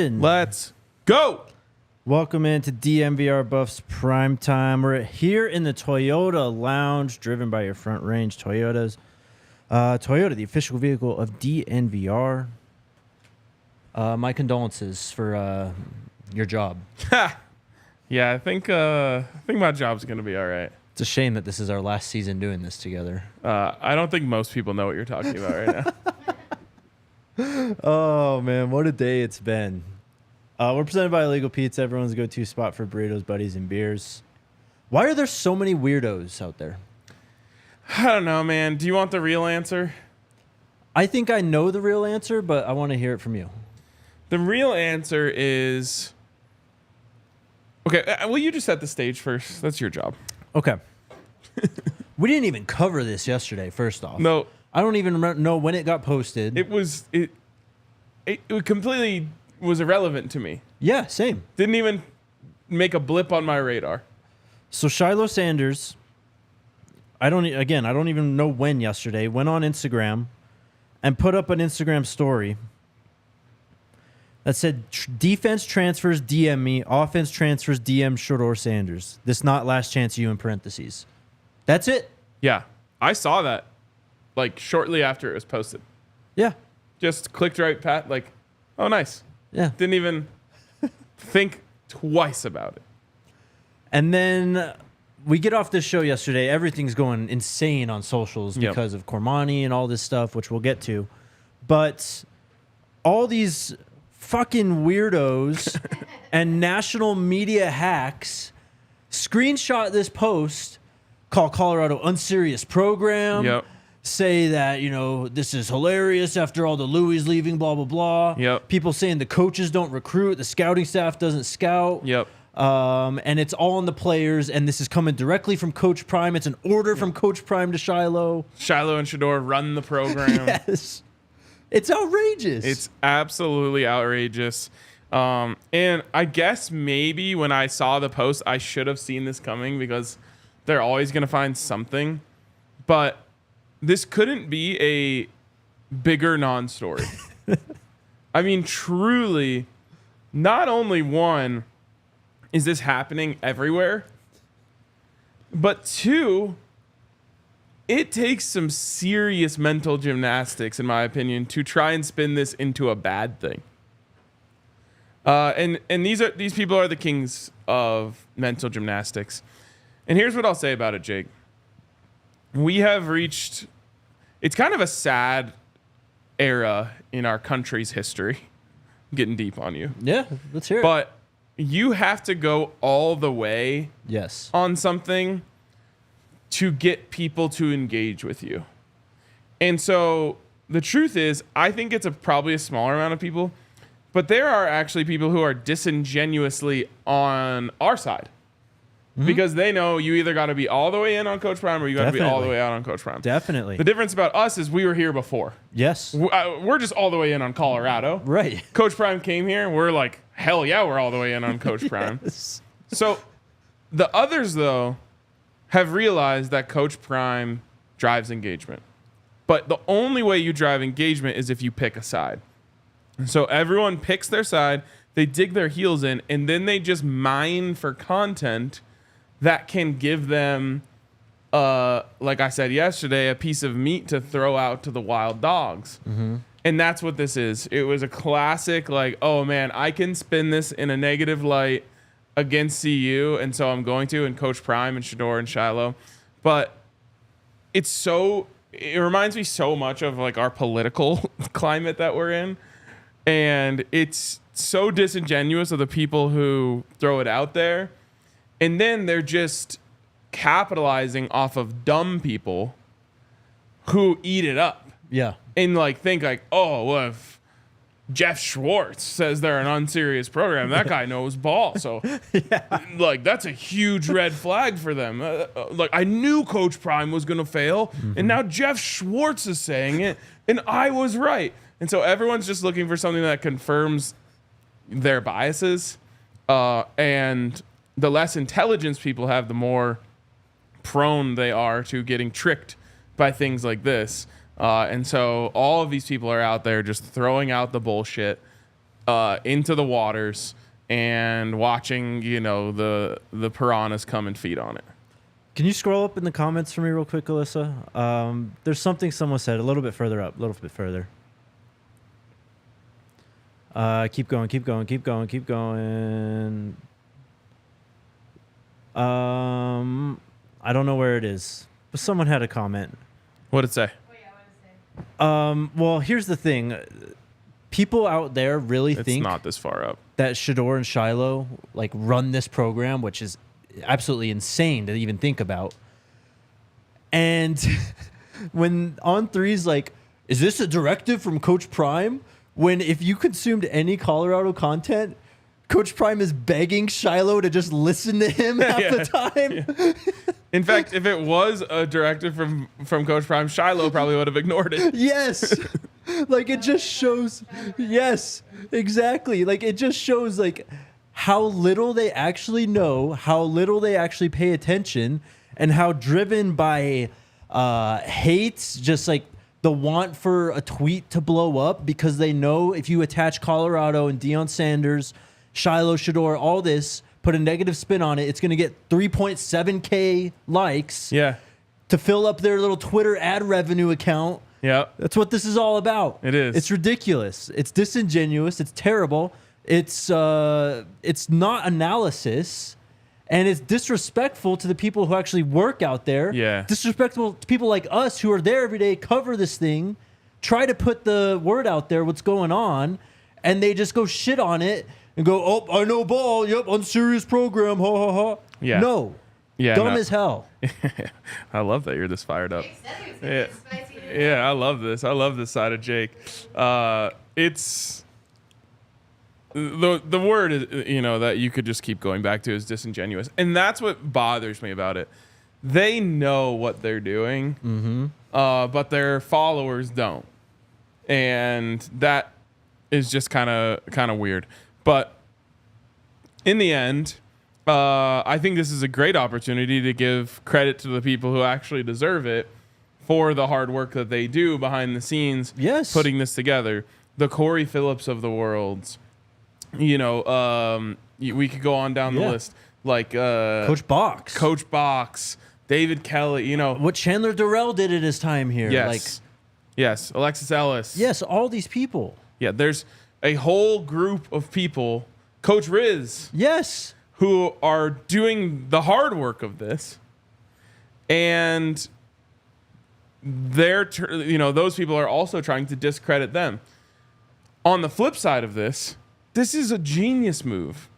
ignition. Let's go. Welcome into DNVR Buffs Prime Time. We're here in the Toyota Lounge, driven by your Front Range Toyotas. Toyota, the official vehicle of DNVR. My condolences for your job. Yeah, I think my job's gonna be all right. It's a shame that this is our last season doing this together. I don't think most people know what you're talking about right now. Oh, man, what a day it's been. We're presented by Illegal Pizza, everyone's go-to spot for burritos, buddies, and beers. Why are there so many weirdos out there? I don't know, man. Do you want the real answer? I think I know the real answer, but I want to hear it from you. The real answer is... Okay, well, you just set the stage first. That's your job. Okay. We didn't even cover this yesterday, first off. No. I don't even know when it got posted. It completely was irrelevant to me. Yeah, same. Didn't even make a blip on my radar. So Shilo Sanders, I don't even know when yesterday, went on Instagram and put up an Instagram story that said, defense transfers DM me, offense transfers DM Shedeur Sanders. This not last chance you in parentheses. That's it. Yeah, I saw that like shortly after it was posted. Yeah. Just clicked right pat like, oh, nice. Yeah. Didn't even think twice about it. And then we get off this show yesterday. Everything's going insane on socials because of Cormani and all this stuff, which we'll get to. But all these fucking weirdos and national media hacks screenshot this post, call Colorado unserious program. Yep. Say that, this is hilarious after all the Louis leaving, blah, blah, blah. Yep. People saying the coaches don't recruit, the scouting staff doesn't scout. Yep. And it's all on the players, and this is coming directly from Coach Prime. It's an order from Coach Prime to Shilo. Shilo and Shedeur run the program. Yes. It's outrageous. It's absolutely outrageous. And I guess maybe when I saw the post, I should have seen this coming because they're always going to find something. But this couldn't be a bigger non-story. I mean, truly, not only one, is this happening everywhere, but two, it takes some serious mental gymnastics, in my opinion, to try and spin this into a bad thing. And these people are the kings of mental gymnastics. And here's what I'll say about it, Jake. We have reached... It's kind of a sad era in our country's history. I'm getting deep on you. Yeah, let's hear it. But you have to go all the way on something to get people to engage with you. And so the truth is, I think it's probably a smaller amount of people, but there are actually people who are disingenuously on our side. Because they know you either got to be all the way in on Coach Prime or you got to be all the way out on Coach Prime. Definitely. The difference about us is we were here before. Yes. We're just all the way in on Colorado. Right. Coach Prime came here. We're like, hell yeah, we're all the way in on Coach Prime. Yes. So the others, though, have realized that Coach Prime drives engagement. But the only way you drive engagement is if you pick a side. So everyone picks their side, they dig their heels in, and then they just mine for content that can give them, like I said yesterday, a piece of meat to throw out to the wild dogs. Mm-hmm. And that's what this is. It was a classic, like, oh, man, I can spin this in a negative light against CU, and so I'm going to, and Coach Prime and Shedeur and Shilo. But it reminds me so much of, like, our political climate that we're in. And it's so disingenuous of the people who throw it out there. And then they're just capitalizing off of dumb people who eat it up. Yeah. And like think like, oh, well, if Jeff Schwartz says they're an unserious program, that guy knows ball. So like that's a huge red flag for them. Like I knew Coach Prime was going to fail. And now Jeff Schwartz is saying it. And I was right. And so everyone's just looking for something that confirms their biases. And the less intelligence people have, the more prone they are to getting tricked by things like this. And so all of these people are out there just throwing out the bullshit, into the waters and watching, the piranhas come and feed on it. Can you scroll up in the comments for me real quick, Alyssa? There's something someone said a little bit further up, a little bit further. Keep going. I don't know where it is, but someone had a comment. What'd it say? Well, here's the thing. People out there really think it's not this far up that Shedeur and Shilo like run this program, which is absolutely insane to even think about. And when On3's like, is this a directive from Coach Prime? When if you consumed any Colorado content, Coach Prime is begging Shilo to just listen to him half the time. Yeah. In fact, if it was a directive from Coach Prime, Shilo probably would have ignored it. Yes. Like it just shows. Yes, exactly. Like it just shows like how little they actually know, how little they actually pay attention, and how driven by hate, just like the want for a tweet to blow up, because they know if you attach Colorado and Deion Sanders, Shilo, Shedeur, all this, put a negative spin on it, it's going to get 3.7K likes to fill up their little Twitter ad revenue account. Yeah. That's what this is all about. It is. It's ridiculous. It's disingenuous. It's terrible. It's not analysis, and it's disrespectful to the people who actually work out there. Yeah. Disrespectful to people like us who are there every day, cover this thing, try to put the word out there, what's going on, and they just go shit on it and go, oh, I know ball. Yep, unserious program. Ha, ha, ha. Yeah. No. Yeah. Dumb as hell. I love that you're this fired up. Yeah, I love this. I love this side of Jake. It's the word is, that you could just keep going back to is disingenuous, and that's what bothers me about it. They know what they're doing, but their followers don't, and that is just kind of weird. But in the end, I think this is a great opportunity to give credit to the people who actually deserve it for the hard work that they do behind the scenes, putting this together. The Corey Phillips of the world, we could go on down the list, like Coach Box, David Kelly, what Chandler Durrell did in his time here. Yes, Alexis Ellis. Yes, all these people. Yeah, there's a whole group of people, Coach Riz. Yes. Who are doing the hard work of this, and those people are also trying to discredit them. On the flip side of this is a genius move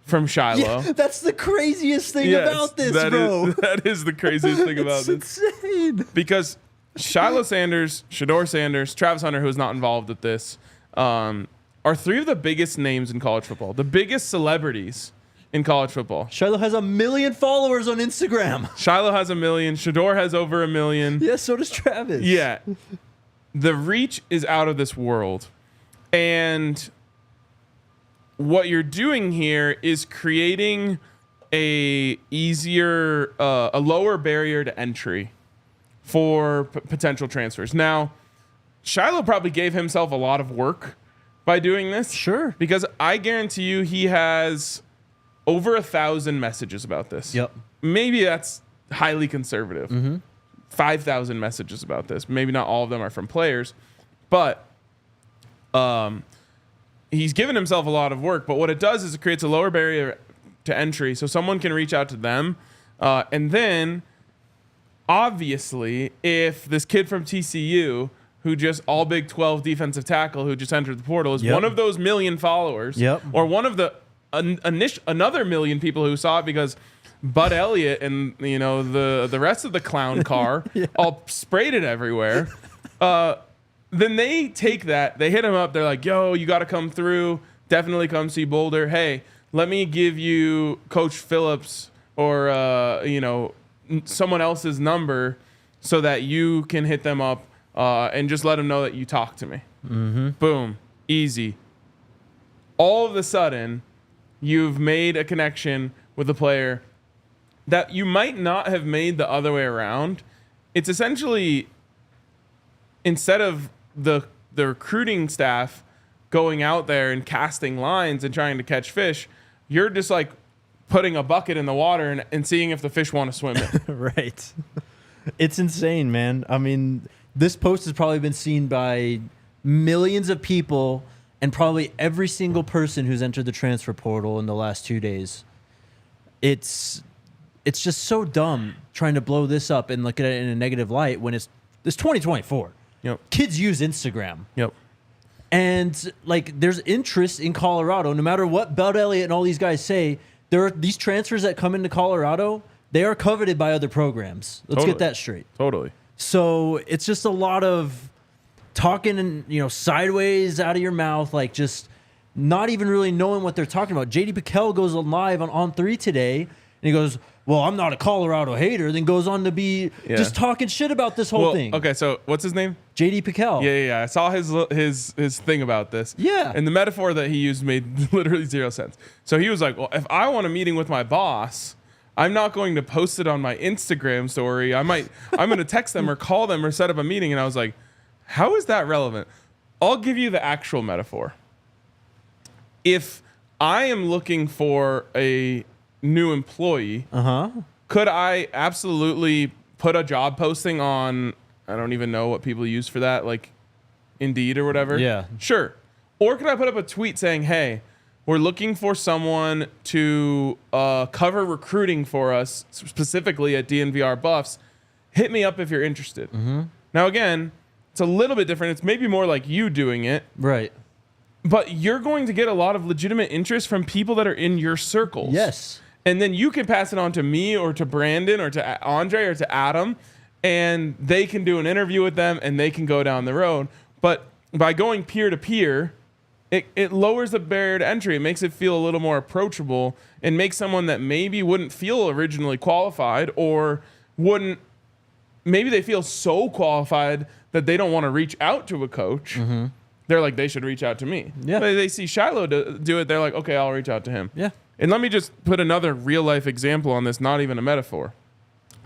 from Shilo. Yeah, that's the craziest thing about this, bro. That is the craziest thing about this. Insane. Because Shilo Sanders, Shedeur Sanders, Travis Hunter, who is not involved with this, are three of the biggest names in college football, the biggest celebrities in college football. Shilo has 1 million followers on Instagram. Shilo has 1 million. Shedeur has over 1 million. Yeah, so does Travis. Yeah. The reach is out of this world. And what you're doing here is creating a lower barrier to entry for potential transfers. Now, Shilo probably gave himself a lot of work by doing this. Sure. Because I guarantee you he has over 1,000 messages about this. Yep. Maybe that's highly conservative. 5,000 messages about this. Maybe not all of them are from players, but he's given himself a lot of work. But what it does is it creates a lower barrier to entry, so someone can reach out to them, and then obviously, if this kid from TCU, who just all Big 12 defensive tackle, who just entered the portal, is one of those 1 million followers, or one of the another 1 million people who saw it because Bud Elliott and the rest of the clown car all sprayed it everywhere, then they take that, they hit him up, they're like, yo, you got to come through, definitely come see Boulder. Hey, let me give you Coach Phillips or someone else's number so that you can hit them up and just let them know that you talked to me. Boom, easy. All of a sudden, you've made a connection with a player that you might not have made the other way around. It's essentially, instead of the recruiting staff going out there and casting lines and trying to catch fish. You're just like putting a bucket in the water and seeing if the fish want to swim it. Right. It's insane, man. I mean, this post has probably been seen by millions of people and probably every single person who's entered the transfer portal in the last 2 days. It's just so dumb trying to blow this up and look at it in a negative light when it's 2024. Yep. Kids use Instagram. Yep. And like there's interest in Colorado, no matter what Bud Elliott and all these guys say, there are these transfers that come into Colorado, they are coveted by other programs. Let's get that straight. Totally. So it's just a lot of talking and, you know, sideways out of your mouth, like just not even really knowing what they're talking about. JD Piquel goes live on 3 today, and he goes, well, I'm not a Colorado hater, then goes on to be just talking shit about this whole thing. Okay, so what's his name? JD Piquel. Yeah. I saw his thing about this. Yeah. And the metaphor that he used made literally 0 sense. So he was like, well, if I want a meeting with my boss, I'm not going to post it on my Instagram story. I'm going to text them or call them or set up a meeting. And I was like, how is that relevant? I'll give you the actual metaphor. If I am looking for a new employee, could I absolutely put a job posting on, I don't even know what people use for that, like Indeed or whatever? Yeah. Sure. Or could I put up a tweet saying, hey, we're looking for someone to cover recruiting for us, specifically at DNVR Buffs. Hit me up if you're interested. Now, again, it's a little bit different. It's maybe more like you doing it. Right. But you're going to get a lot of legitimate interest from people that are in your circles. Yes. And then you can pass it on to me or to Brandon or to Andre or to Adam, and they can do an interview with them and they can go down the road. But by going peer to peer, it lowers the barrier to entry. It makes it feel a little more approachable and makes someone that maybe wouldn't feel originally qualified or wouldn't, maybe they feel so qualified that they don't want to reach out to a coach. They're like, they should reach out to me. Yeah. But they see Shilo do it. They're like, okay, I'll reach out to him. Yeah. And let me just put another real life example on this, not even a metaphor.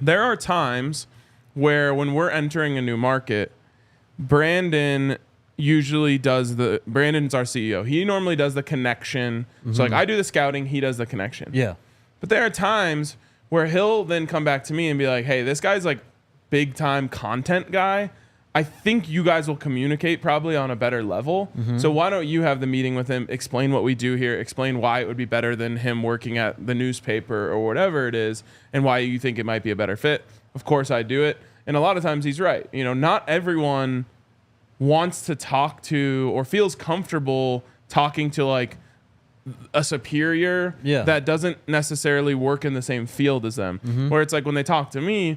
There are times where when we're entering a new market, Brandon usually does Brandon's our CEO. He normally does the connection. So like I do the scouting, he does the connection. Yeah. But there are times where he'll then come back to me and be like, hey, this guy's like big time content guy. I think you guys will communicate probably on a better level. So why don't you have the meeting with him, explain what we do here, explain why it would be better than him working at the newspaper or whatever it is, and why you think it might be a better fit. Of course I do it. And a lot of times he's right. You know, not everyone wants to talk to or feels comfortable talking to like a superior that doesn't necessarily work in the same field as them. Where it's like when they talk to me,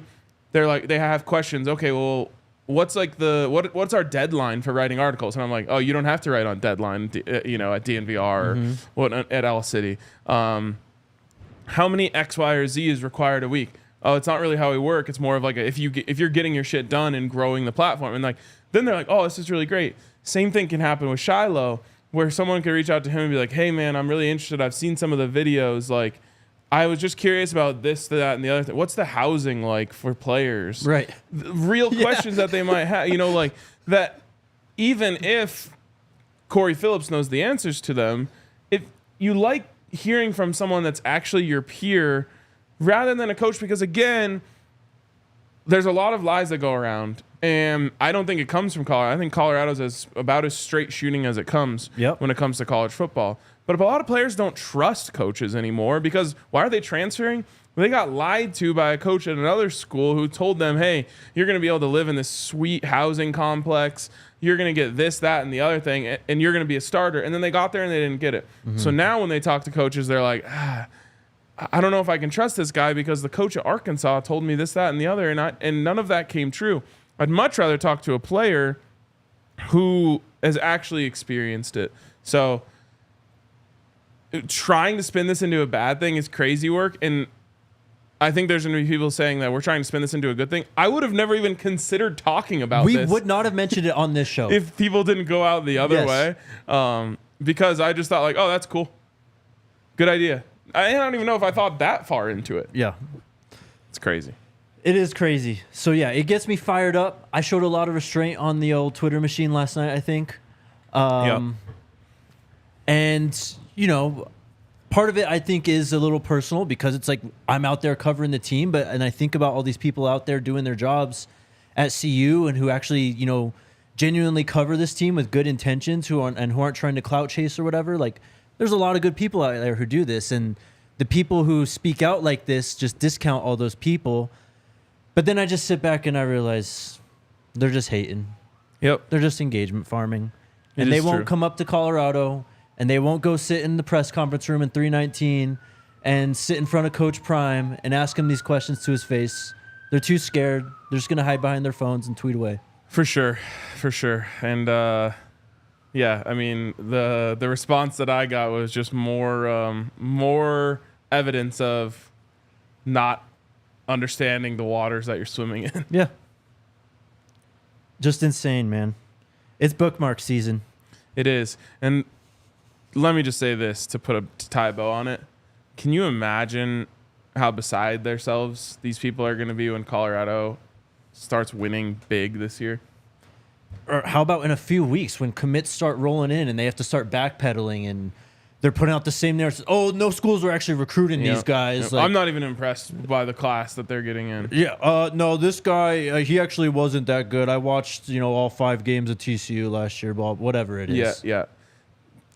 they're like, they have questions. Okay, well, what's like what's our deadline for writing articles? And I'm like, oh, you don't have to write on deadline, you know, at DNVR or at ALLCITY. How many X, Y, or Z is required a week? Oh, it's not really how we work. It's more of like if you're getting your shit done and growing the platform, and like then they're like, oh, this is really great. Same thing can happen with Shilo, where someone could reach out to him and be like, hey man, I'm really interested. I've seen some of the videos. Like, I was just curious about this, that, and the other thing. What's the housing like for players? Right. Real questions that they might have, you know, like that. Even if Corey Phillips knows the answers to them, if you like hearing from someone that's actually your peer rather than a coach, because again, there's a lot of lies that go around, and I don't think it comes from Colorado. I think Colorado's about as straight shooting as it comes when it comes to college football. But a lot of players don't trust coaches anymore because why are they transferring? Well, they got lied to by a coach at another school who told them, hey, you're going to be able to live in this sweet housing complex. You're going to get this, that, and the other thing, and you're going to be a starter. And then they got there and they didn't get it. So now when they talk to coaches, they're like, I don't know if I can trust this guy because the coach at Arkansas told me this, that, and the other, and none of that came true. I'd much rather talk to a player who has actually experienced it. So trying to spin this into a bad thing is crazy work, and I think there's going to be people saying that we're trying to spin this into a good thing. I would have never even considered talking about this. We would not have mentioned it on this show if people didn't go out the other way, because I just thought like, oh, that's cool. Good idea. I don't even know if I thought that far into it. Yeah. It's crazy. It is crazy. So, yeah, it gets me fired up. I showed a lot of restraint on the old Twitter machine last night, I think. And, part of it I think is a little personal because it's like I'm out there covering the team, and I think about all these people out there doing their jobs at CU and who actually, genuinely cover this team with good intentions who aren't trying to clout chase or whatever. Like, there's a lot of good people out there who do this, and the people who speak out like this just discount all those people. But then I just sit back and I realize they're just hating. Yep. They're just engagement farming. And they won't come up to Colorado, and they won't go sit in the press conference room in 319 and sit in front of Coach Prime and ask him these questions to his face. They're too scared. They're just going to hide behind their phones and tweet away. For sure. And yeah, I mean, the response that I got was just more evidence of not understanding the waters that you're swimming in. Yeah. Just insane, man. It's bookmark season. It is. And let me just say this to tie a bow on it. Can you imagine how beside themselves these people are going to be when Colorado starts winning big this year? Or how about in a few weeks when commits start rolling in and they have to start backpedaling and they're putting out the same narrative? Oh, no schools are actually recruiting these guys. Like, I'm not even impressed by the class that they're getting in. Yeah. No, this guy, he actually wasn't that good. I watched, all 5 games of TCU last year, whatever it is. Yeah.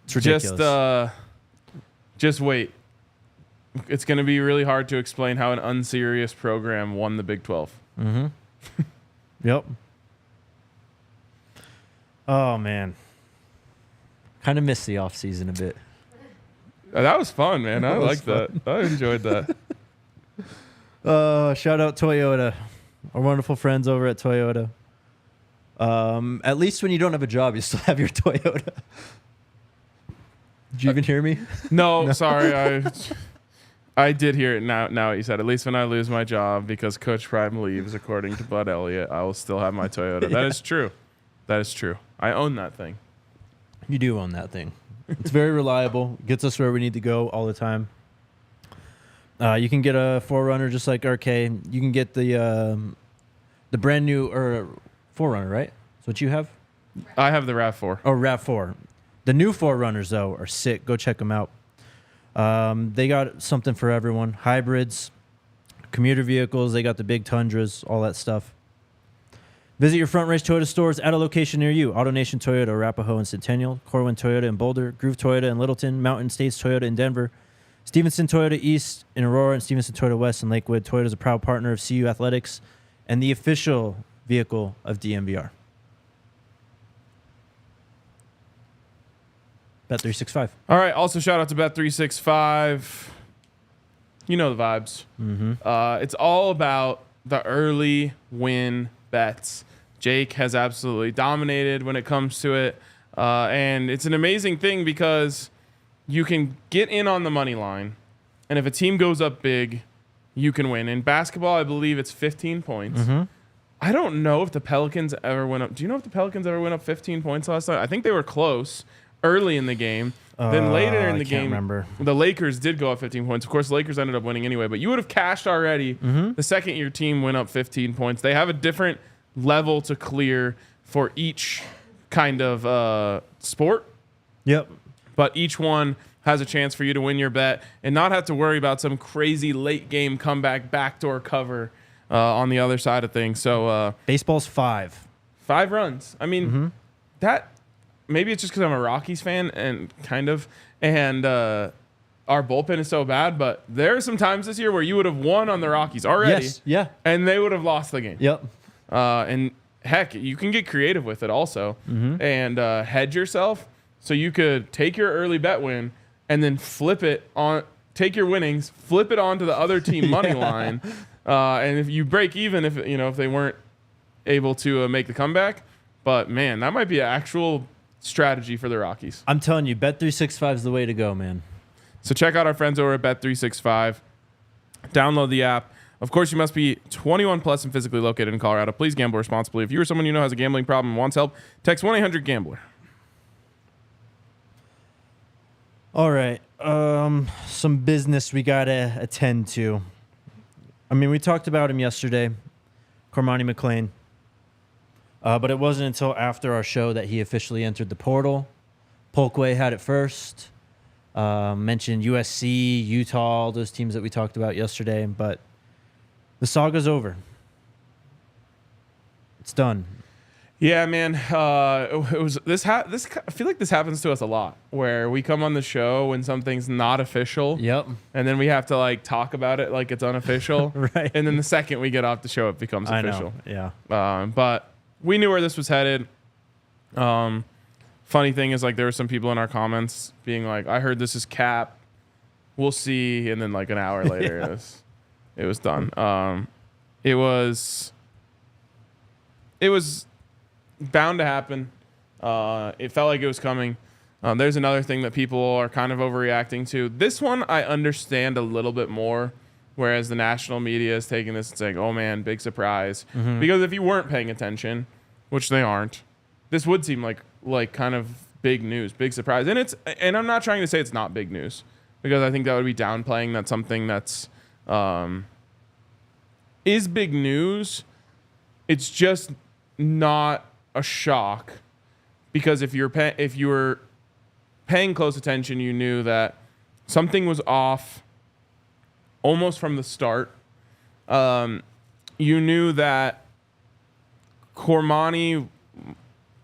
It's ridiculous. Just wait. It's going to be really hard to explain how an unserious program won the Big 12. Mm-hmm. Yep. Oh, man. Kind of missed the offseason a bit. That was fun, man. I like that. I enjoyed that. Shout out Toyota. Our wonderful friends over at Toyota. At least when you don't have a job, you still have your Toyota. Did you even hear me? No, sorry. I did hear it now what you said. At least when I lose my job because Coach Prime leaves, according to Bud Elliott, I will still have my Toyota. Yeah. That is true. That is true. I own that thing. You do own that thing. It's very reliable. Gets us where we need to go all the time. You can get a 4Runner just like RK. You can get the brand new 4Runner, right? That's what you have? I have the RAV4. Oh, RAV4. The new 4Runners, though, are sick. Go check them out. They got something for everyone. Hybrids, commuter vehicles. They got the big Tundras, all that stuff. Visit your Front Range Toyota stores at a location near you. AutoNation Toyota, Arapahoe and Centennial. Corwin Toyota in Boulder. Groove Toyota in Littleton. Mountain States Toyota in Denver. Stevenson Toyota East in Aurora. And Stevenson Toyota West in Lakewood. Toyota is a proud partner of CU Athletics and the official vehicle of DNVR. Bet365. All right. Also, shout out to Bet365. You know the vibes. Mm-hmm. It's all about the early win bets. Jake has absolutely dominated when it comes to it. And it's an amazing thing because you can get in on the money line. And if a team goes up big, you can win. In basketball, I believe it's 15 points. Mm-hmm. I don't know if the Pelicans ever went up. Do you know if the Pelicans ever went up 15 points last night? I think they were close early in the game. Then later in the game, the Lakers did go up 15 points. Of course, the Lakers ended up winning anyway, but you would have cashed already the second your team went up 15 points. They have a different level to clear for each kind of sport. Yep. But each one has a chance for you to win your bet and not have to worry about some crazy late game comeback backdoor cover on the other side of things. So baseball's 5 runs. I mean, that maybe it's just because I'm a Rockies fan and our bullpen is so bad, but there are some times this year where you would have won on the Rockies already. Yes, yeah. And they would have lost the game. Yep. And heck, you can get creative with it also and hedge yourself. So you could take your early bet win and then flip it on, take your winnings, flip it onto the other team money line. And if you break even, if they weren't able to make the comeback, but man, that might be an actual strategy for the Rockies. I'm telling you, Bet365 is the way to go, man. So check out our friends over at Bet365. Download the app. Of course, you must be 21 plus and physically located in Colorado. Please gamble responsibly. If you or someone you know has a gambling problem and wants help, text 1-800-GAMBLER. All right. Some business we got to attend to. I mean, we talked about him yesterday, Cormani McClain. But it wasn't until after our show that he officially entered the portal, Polkway had it first. Mentioned USC, Utah, all those teams that we talked about yesterday. But the saga's over. It's done. Yeah, man. It was this. I feel like this happens to us a lot, where we come on the show when something's not official. Yep. And then we have to like talk about it like it's unofficial. Right. And then the second we get off the show, it becomes official. I know. Yeah. But we knew where this was headed. Funny thing is, like, there were some people in our comments being like, "I heard this is cap. We'll see." And then like an hour later, Yeah. it was done. It was bound to happen. It felt like it was coming. There's another thing that people are kind of overreacting to. This one I understand a little bit more, whereas the national media is taking this and saying, "Oh man, big surprise." Mm-hmm. Because if you weren't paying attention, which they aren't, this would seem like kind of big news, big surprise. And I'm not trying to say it's not big news, because I think that would be downplaying that something that's is big news. It's just not a shock, because if you were paying close attention, you knew that something was off almost from the start. You knew that Cormani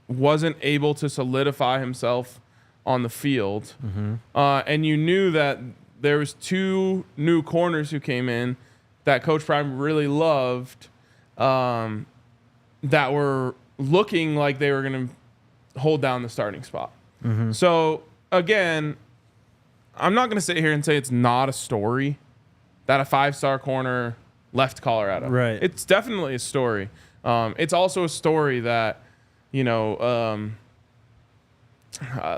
wasn't able to solidify himself on the field. Mm-hmm. And you knew that there was 2 new corners who came in that Coach Prime really loved, that were looking like they were going to hold down the starting spot. Mm-hmm. So, again, I'm not going to sit here and say it's not a story that a 5-star corner left Colorado. Right. It's definitely a story. It's also a story that,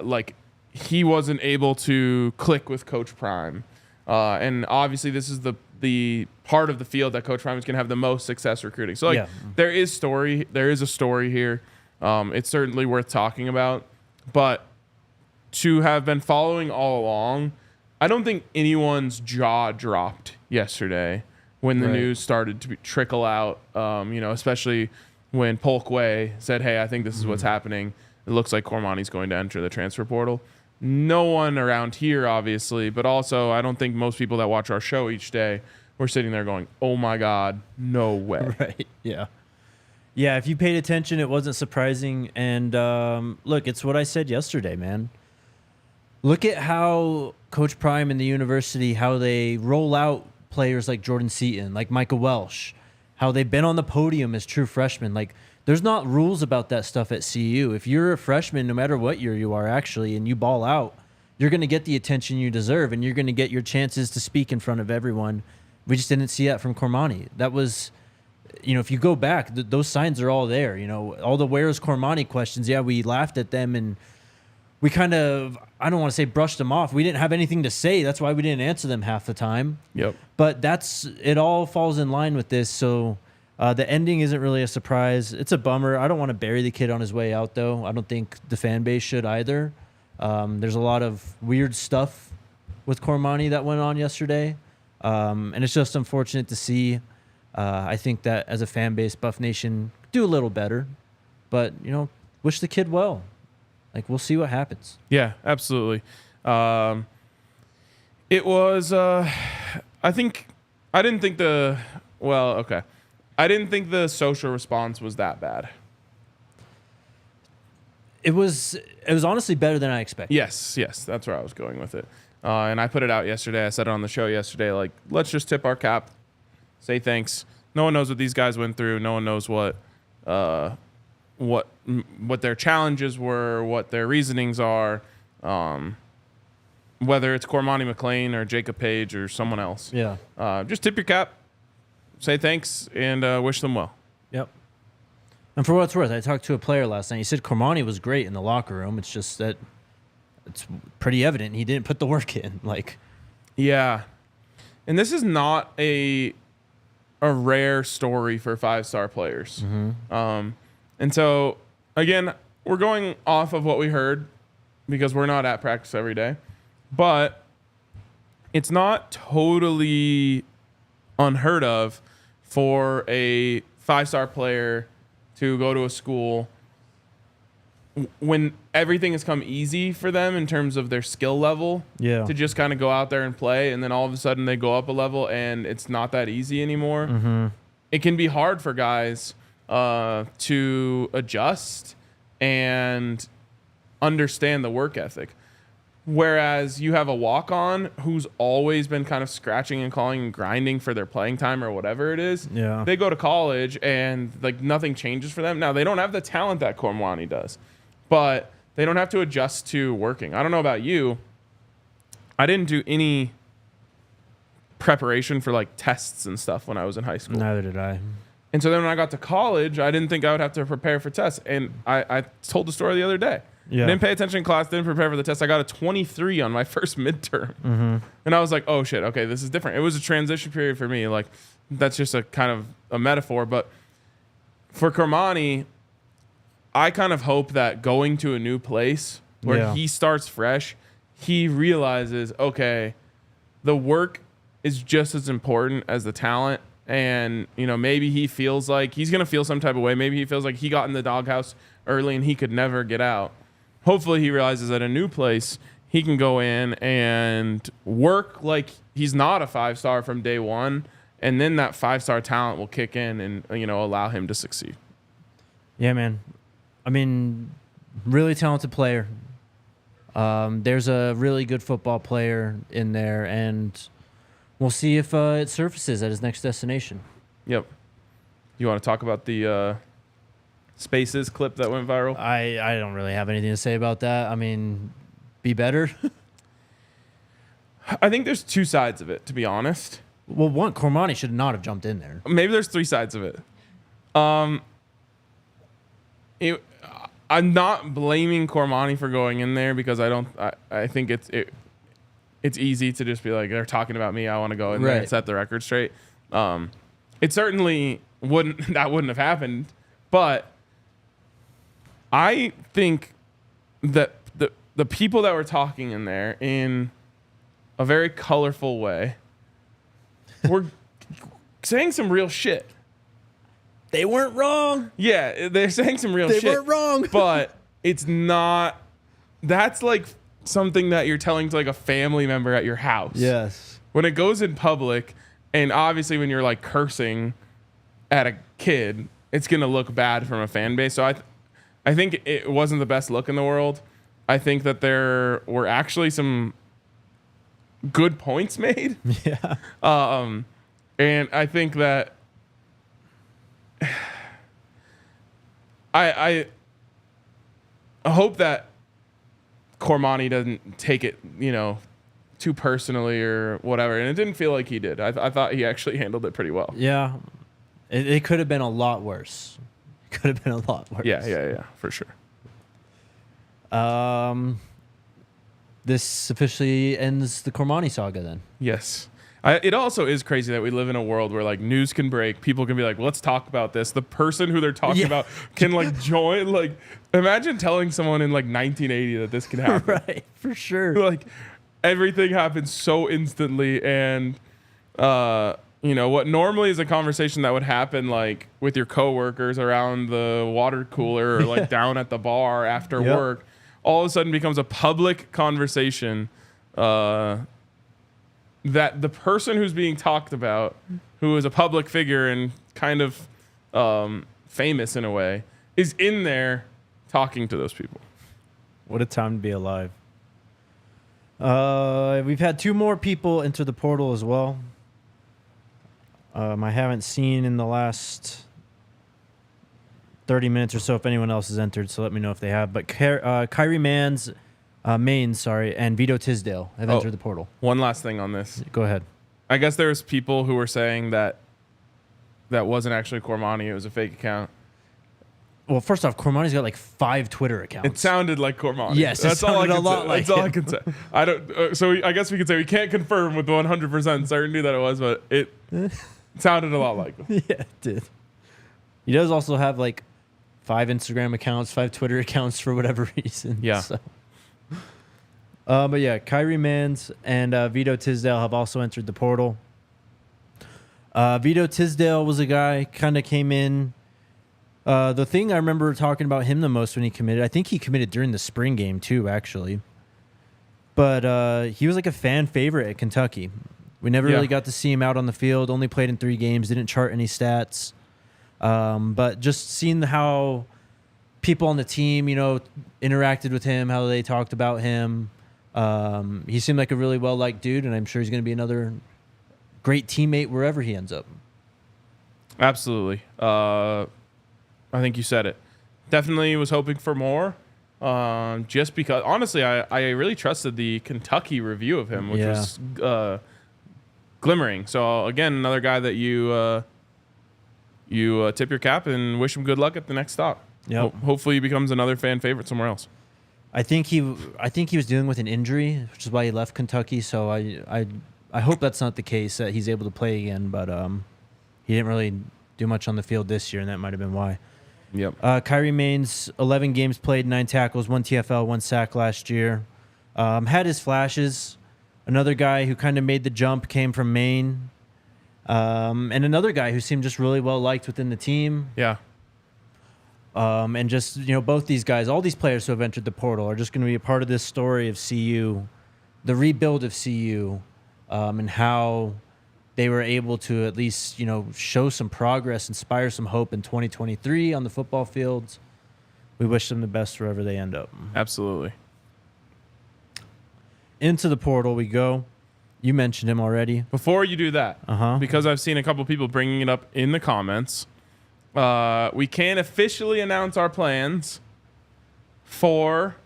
like, he wasn't able to click with Coach Prime. And obviously this is the part of the field that Coach Prime is going to have the most success recruiting. So, like, Yeah. there is a story here. It's certainly worth talking about. But to have been following all along, I don't think anyone's jaw dropped yesterday when the news started to trickle out, especially when Polkway said, "Hey, I think this is what's happening. It looks like Cormani's going to enter the transfer portal." No one around here, obviously, but also I don't think most people that watch our show each day were sitting there going, "Oh my God, no way." Right. Yeah. Yeah. If you paid attention, it wasn't surprising. And look, it's what I said yesterday, man. Look at how Coach Prime and the university, how they roll out players like Jordan Seaton, like Micah Welsh, how they've been on the podium as true freshmen. Like, there's not rules about that stuff at CU. If you're a freshman, no matter what year you are actually, and you ball out, you're going to get the attention you deserve, and you're going to get your chances to speak in front of everyone. We just didn't see that from Cormani. That was, if you go back, those signs are all there. All the "where's Cormani" questions. Yeah, we laughed at them, and we kind of, I don't want to say brushed them off. We didn't have anything to say. That's why we didn't answer them half the time. Yep. But it all falls in line with this. So the ending isn't really a surprise. It's a bummer. I don't want to bury the kid on his way out, though. I don't think the fan base should either. There's a lot of weird stuff with Cormani that went on yesterday. And it's just unfortunate to see. I think that as a fan base, Buff Nation do a little better. But, wish the kid well. Like, we'll see what happens. Yeah, absolutely. It was, I didn't think the social response was that bad. It was honestly better than I expected. Yes, that's where I was going with it. And I put it out yesterday. I said it on the show yesterday, like, let's just tip our cap, say thanks. No one knows what these guys went through. No one knows what their challenges were, what their reasonings are, whether it's Cormani McClain or Jacob Page or someone else. Yeah. Just tip your cap, say thanks, and wish them well. Yep. And for what it's worth, I talked to a player last night. He said Cormani was great in the locker room. It's just that it's pretty evident he didn't put the work in. Like, yeah. And this is not a rare story for 5-star players. Mm-hmm. And so, again, we're going off of what we heard because we're not at practice every day. But it's not totally unheard of for a 5-star player to go to a school when everything has come easy for them in terms of their skill level, to just kind of go out there and play, and then all of a sudden they go up a level and it's not that easy anymore. Mm-hmm. It can be hard for guys to adjust and understand the work ethic. Whereas you have a walk-on who's always been kind of scratching and clawing and grinding for their playing time or whatever it is. Yeah. They go to college and like nothing changes for them. Now they don't have the talent that Cormani does, but they don't have to adjust to working. I don't know about you. I didn't do any preparation for like tests and stuff when I was in high school. Neither did I. And so then when I got to college, I didn't think I would have to prepare for tests. And I told the story the other day. Yeah. Didn't pay attention in class, didn't prepare for the test. I got a 23 on my first midterm. Mm-hmm. And I was like, oh shit, okay, this is different. It was a transition period for me. Like, that's just a kind of a metaphor. But for Cormani, I kind of hope that going to a new place where he starts fresh, he realizes, okay, the work is just as important as the talent. And, you know, maybe he feels like he's going to feel some type of way. Maybe he feels like he got in the doghouse early and he could never get out. Hopefully he realizes at a new place, he can go in and work like he's not a 5-star from day one. And then that 5-star talent will kick in and, you know, allow him to succeed. Yeah, man. I mean, really talented player. There's a really good football player in there, and we'll see if it surfaces at his next destination. Yep. You want to talk about the Spaces clip that went viral? I don't really have anything to say about that. I mean, be better. I think there's two sides of it, to be honest. Well, one, Cormani should not have jumped in there. Maybe there's three sides of it. I'm not blaming Cormani for going in there because I think it's easy to just be like, they're talking about me, I want to go in there and set the record straight. It certainly wouldn't have happened, but I think that the people that were talking in there in a very colorful way were saying some real shit. They weren't wrong. Yeah, they're saying some real shit. They weren't wrong. But it's not... That's like something that you're telling to like a family member at your house. Yes. When it goes in public, and obviously when you're like cursing at a kid, it's going to look bad from a fan base. So I think it wasn't the best look in the world. I think that there were actually some good points made. Yeah. And I think that I hope that Cormani doesn't take it, you know, too personally or whatever. And it didn't feel like he did. I thought he actually handled it pretty well. Yeah. It could have been a lot worse. It could have been a lot worse. Yeah, for sure. This officially ends the Cormani saga then. Yes. It also is crazy that we live in a world where like news can break. People can be like, let's talk about this. The person who they're talking about can like join. Like, imagine telling someone in like 1980 that this can happen. Right, for sure. Like, everything happens so instantly. And, you know, what normally is a conversation that would happen like with your coworkers around the water cooler or like down at the bar after work, all of a sudden becomes a public conversation that the person who's being talked about, who is a public figure and kind of famous in a way, is in there talking to those people. What a time to be alive. We've had 2 more people enter the portal as well. I haven't seen in the last 30 minutes or so if anyone else has entered, so let me know if they have. But Kyrie Maines, and Vito Tisdale have entered the portal. One last thing on this. Go ahead. I guess there was people who were saying that wasn't actually Cormani. It was a fake account. Well, first off, Cormani's got like 5 Twitter accounts. It sounded like Cormani. Yes, that's all I can say. like that's all I can say. I don't. So I guess we could say we can't confirm with 100% certainty that it was, but it sounded a lot like him. Yeah, it did. He does also have like 5 Instagram accounts, 5 Twitter accounts for whatever reason. Yeah. So. But yeah, Kyrie Maines and Vito Tisdale have also entered the portal. Vito Tisdale was a guy kind of came in The thing I remember talking about him the most when he committed, I think he committed during the spring game too, actually. But he was like a fan favorite at Kentucky. We never really got to see him out on the field. Only played in 3 games. Didn't chart any stats. But just seeing how people on the team, interacted with him, how they talked about him. He seemed like a really well-liked dude, and I'm sure he's going to be another great teammate wherever he ends up. Absolutely. I think you said it. Definitely was hoping for more. Just because, honestly, I really trusted the Kentucky review of him, which was glimmering. So, again, another guy that you tip your cap and wish him good luck at the next stop. Yep. Hopefully he becomes another fan favorite somewhere else. I think he was dealing with an injury, which is why he left Kentucky. So I hope that's not the case, that he's able to play again. But he didn't really do much on the field this year, and that might have been why. Yep. Kyrie Maines, 11 games played, 9 tackles, 1 TFL, 1 sack last year. Had his flashes. Another guy who kind of made the jump came from Maine. And another guy who seemed just really well liked within the team. Yeah. And just, both these guys, all these players who have entered the portal are just going to be a part of this story of CU, the rebuild of CU, and how they were able to at least, show some progress, inspire some hope in 2023 on the football fields. We wish them the best wherever they end up. Absolutely. Into the portal we go. You mentioned him already. Before you do that, because I've seen a couple people bringing it up in the comments, we can't officially announce our plans for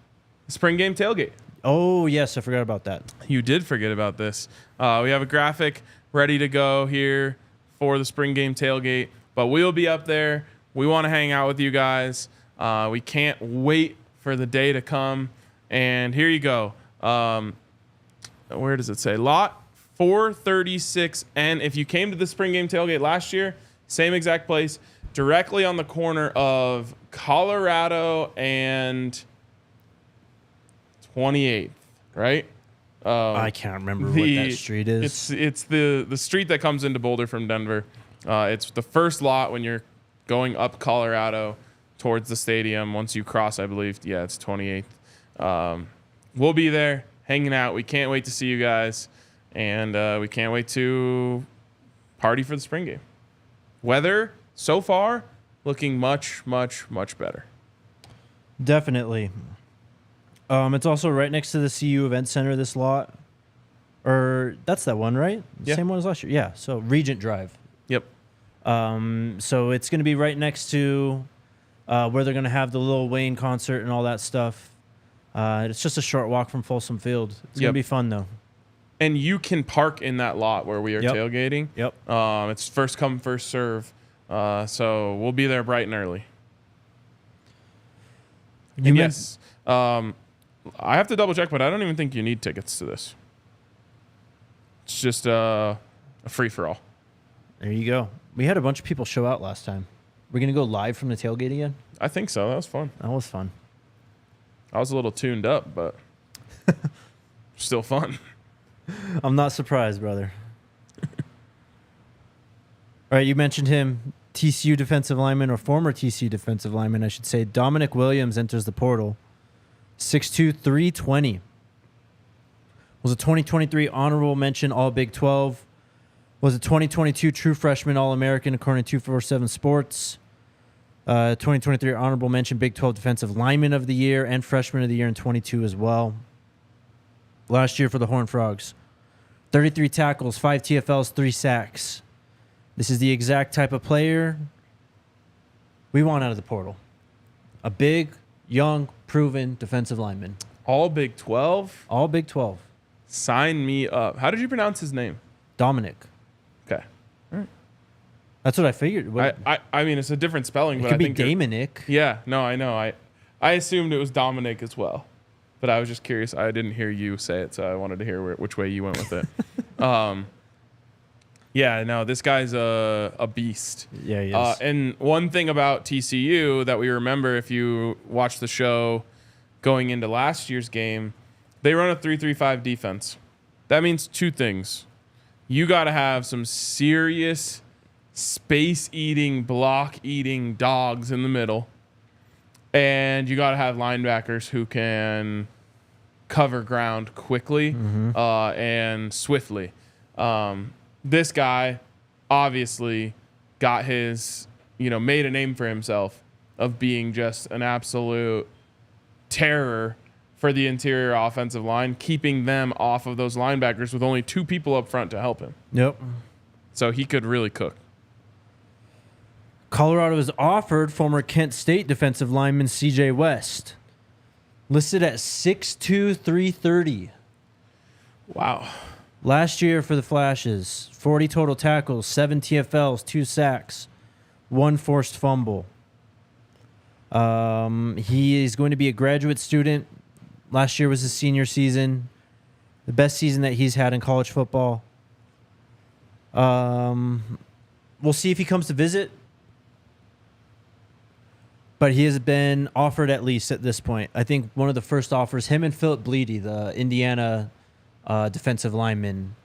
the spring game tailgate. Oh, yes. I forgot about that. You did forget about this. We have a graphic ready to go here for the spring game tailgate, but we'll be up there. We want to hang out with you guys. We can't wait for the day to come. And here you go. Where does it say? Lot 436. And if you came to the spring game tailgate last year, same exact place, directly on the corner of Colorado and 28th, right? I can't remember what that street is. It's the street that comes into Boulder from Denver. It's the first lot when you're going up Colorado towards the stadium. Once you cross, I believe, it's 28th. We'll be there hanging out. We can't wait to see you guys, and we can't wait to party for the spring game. Weather so far looking much, much, much better. Definitely. It's also right next to the CU Event Center, this lot. Or that's that one, right? Yeah. Same one as last year. Yeah, so Regent Drive. Yep. So it's going to be right next to where they're going to have the Lil Wayne concert and all that stuff. It's just a short walk from Folsom Field. It's going to be fun, though. And you can park in that lot where we are tailgating. Yep. It's first come, first serve. So we'll be there bright and early. Yes. I have to double check, but I don't even think you need tickets to this. It's just a free-for-all. There you go. We had a bunch of people show out last time. We're going to go live from the tailgate again? I think so. That was fun. That was fun. I was a little tuned up, but still fun. I'm not surprised, brother. All right, you mentioned him, TCU defensive lineman, or former TCU defensive lineman, I should say. Dominic Williams enters the portal. 6'2", 320. Was a 2023 honorable mention All Big 12. Was a 2022 true freshman All-American according to 247 Sports. 2023 honorable mention Big 12 defensive lineman of the year and freshman of the year in 22 as well. Last year for the Horned Frogs. 33 tackles, 5 TFLs, 3 sacks. This is the exact type of player we want out of the portal. A big, young, proven defensive lineman. All Big 12? All Big 12. Sign me up. How did you pronounce his name? Dominic. Okay. All right. That's what I figured. I mean, it's a different spelling, but I think be Damonic. Yeah, no, I know. I assumed it was Dominic as well, but I was just curious. I didn't hear you say it, so I wanted to hear which way you went with it. Yeah, no, this guy's a beast. Yeah, he is. And one thing about TCU that we remember, if you watch the show going into last year's game, they run a 3-3-5 defense. That means two things. You got to have some serious space-eating, block-eating dogs in the middle. And you got to have linebackers who can cover ground quickly and swiftly. This guy obviously got his, made a name for himself of being just an absolute terror for the interior offensive line, keeping them off of those linebackers with only 2 people up front to help him. Yep. So he could really cook. Colorado has offered former Kent State defensive lineman CJ West, listed at 6'2", 330. Wow. Last year for the Flashes, 40 total tackles, 7 TFLs, 2 sacks, 1 forced fumble. He is going to be a graduate student. Last year was his senior season, the best season that he's had in college football. We'll see if he comes to visit. But he has been offered at least at this point. I think one of the first offers, him and Philip Bleedy, the Indiana defensive lineman,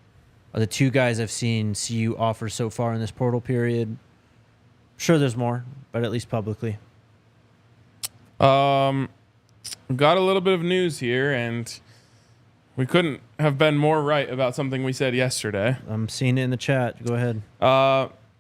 are the 2 guys I've seen CU offer so far in this portal period. Sure, there's more, but at least publicly. Got a little bit of news here, and we couldn't have been more right about something we said yesterday. I'm seeing it in the chat. Go ahead.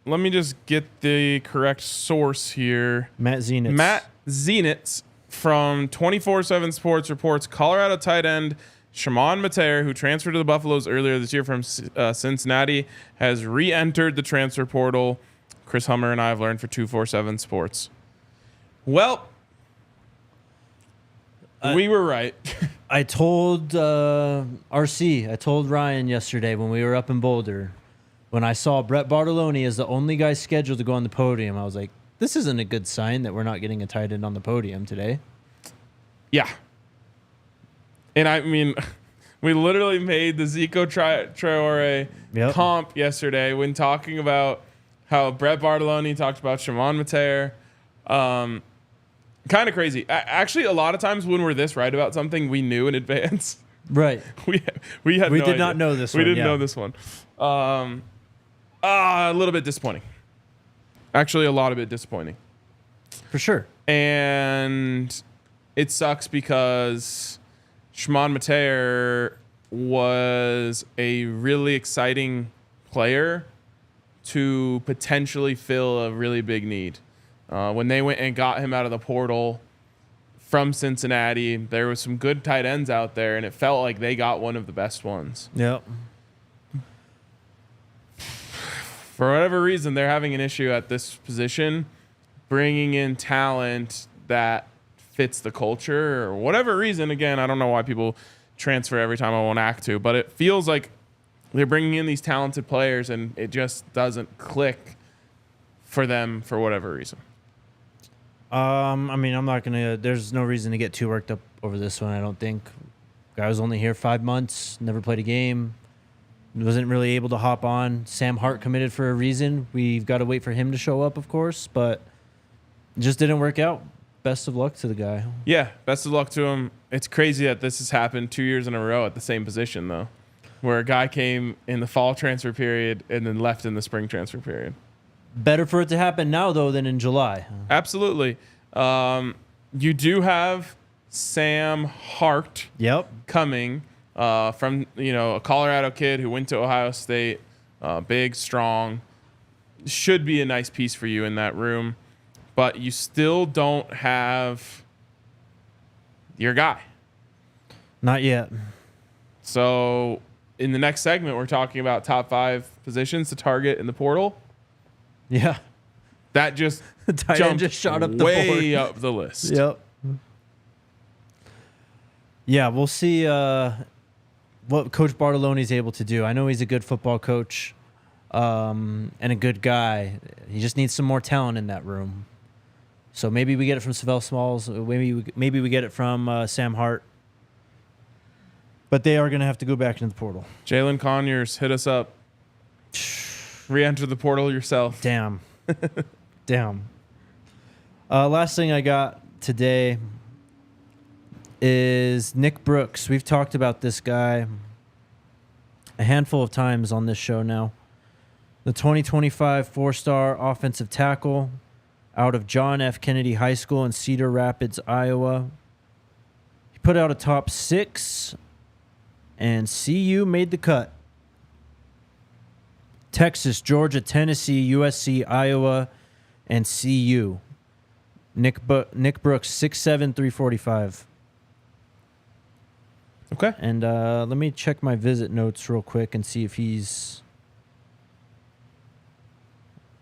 Let me just get the correct source here. Matt Zenitz. Matt Zenitz from 24/7 Sports reports Colorado tight end Shimon Mateer, who transferred to the Buffaloes earlier this year from Cincinnati, has re-entered the transfer portal. Chris Hummer and I have learned for 247 Sports. Well, we were right. I told RC, I told Ryan yesterday when we were up in Boulder, when I saw Brett Bartoloni as the only guy scheduled to go on the podium, I was like, this isn't a good sign that we're not getting a tight end on the podium today. Yeah. And I mean, we literally made the Zico Traore comp yesterday when talking about how Brett Bartoloni talked about Shimon Mateer. Kind of crazy. Actually, a lot of times when we're this right about something, we knew in advance. Right. We did not know this one. We didn't know this one. A little bit disappointing. Actually, a lot of it disappointing. For sure. And it sucks because Shimon Mateer was a really exciting player to potentially fill a really big need. When they went and got him out of the portal from Cincinnati, there was some good tight ends out there, and it felt like they got one of the best ones. Yep. For whatever reason, they're having an issue at this position, bringing in talent that fits the culture or whatever reason. Again, I don't know why people transfer every time I won't act to, but it feels like they're bringing in these talented players and it just doesn't click for them for whatever reason. I mean, I'm not going to, there's no reason to get too worked up over this one, I don't think. Guy was only here 5 months, never played a game, wasn't really able to hop on. Sam Hart committed for a reason. We've got to wait for him to show up, of course, but it just didn't work out. Best of luck to the guy. Yeah, best of luck to him. It's crazy that this has happened 2 years in a row at the same position, though, where a guy came in the fall transfer period and then left in the spring transfer period. Better for it to happen now, though, than in July. Absolutely. You do have Sam Hart coming from, a Colorado kid who went to Ohio State, big, strong. Should be a nice piece for you in that room. But you still don't have your guy. Not yet. So in the next segment, we're talking about top 5 positions to target in the portal. Yeah. That just shot up the way board. up the list. Yep. Yeah, we'll see what Coach Bartoloni's able to do. I know he's a good football coach and a good guy. He just needs some more talent in that room. So maybe we get it from Savell Smalls. Maybe we get it from Sam Hart. But they are going to have to go back into the portal. Jalen Conyers, hit us up. Re-enter the portal yourself. Damn. Damn. Last thing I got today is Nick Brooks. We've talked about this guy a handful of times on this show now. The 2025 four-star offensive tackle out of John F. Kennedy High School in Cedar Rapids, Iowa. He put out a top 6, and CU made the cut. Texas, Georgia, Tennessee, USC, Iowa, and CU. Nick Brooks, 6'7", 345. Okay. And let me check my visit notes real quick and see if he's...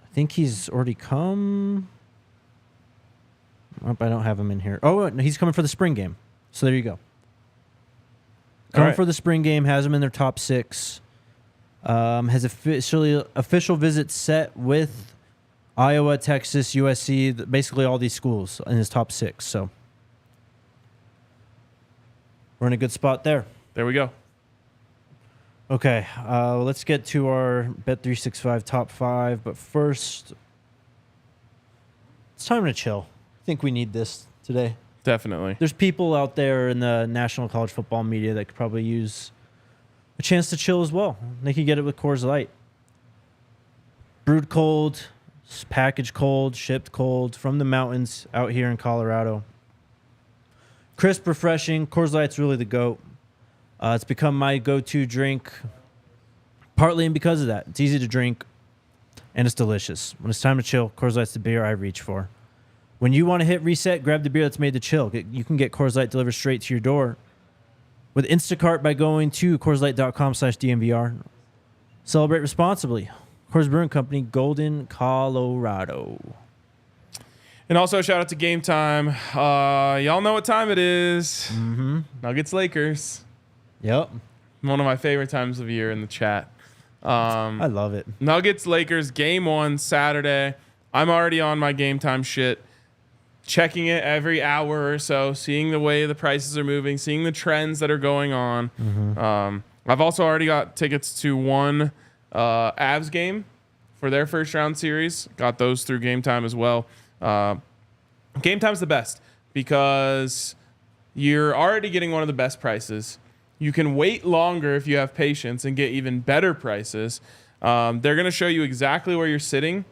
I think he's already come. Oh, I don't have him in here. Oh, no, he's coming for the spring game. So there you go. Coming for the spring game, has him in their top 6. Has official visits set with Iowa, Texas, USC, basically all these schools in his top 6. So we're in a good spot there. There we go. Okay, let's get to our Bet365 top 5. But first, it's time to chill. I think we need this today. Definitely. There's people out there in the national college football media that could probably use a chance to chill as well. They could get it with Coors Light. Brewed cold, packaged cold, shipped cold from the mountains out here in Colorado. Crisp, refreshing. Coors Light's really the GOAT. It's become my go-to drink, partly and because of that. It's easy to drink, and it's delicious. When it's time to chill, Coors Light's the beer I reach for. When you want to hit reset, grab the beer that's made to chill. You can get Coors Light delivered straight to your door with Instacart by going to CoorsLight.com/DNVR. Celebrate responsibly. Coors Brewing Company, Golden, Colorado. And also, shout out to Game Time. Y'all know what time it is. Mm-hmm. Nuggets Lakers. Yep. One of my favorite times of year in the chat. I love it. Nuggets Lakers, game 1, Saturday. I'm already on my Game Time shit. Checking it every hour or so, seeing the way the prices are moving, seeing the trends that are going on. Mm-hmm. I've also already got tickets to one Avs game for their first round series. Got those through Game Time as well. Game Time's the best because you're already getting one of the best prices. You can wait longer if you have patience and get even better prices. They're going to show you exactly where you're sitting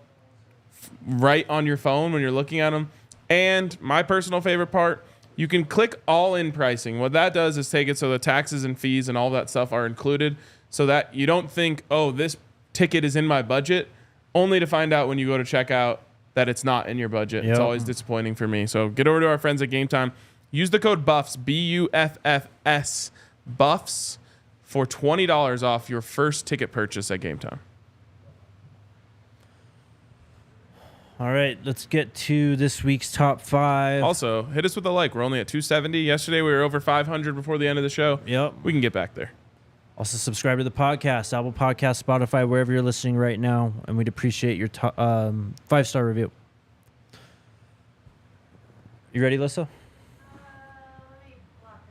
right on your phone when you're looking at them. And my personal favorite part, you can click all-in pricing. What that does is take it so the taxes and fees and all that stuff are included so that you don't think, oh, this ticket is in my budget, only to find out when you go to checkout that it's not in your budget. Yep. It's always disappointing for me. So get over to our friends at Game Time. Use the code BUFFS, BUFFS, BUFFS, for $20 off your first ticket purchase at Game Time. All right, let's get to this week's top 5. Also, hit us with a like. We're only at 270. Yesterday, we were over 500 before the end of the show. Yep. We can get back there. Also, subscribe to the podcast, Apple Podcast, Spotify, wherever you're listening right now, and we'd appreciate your 5-star review. You ready, Lissa? Let me block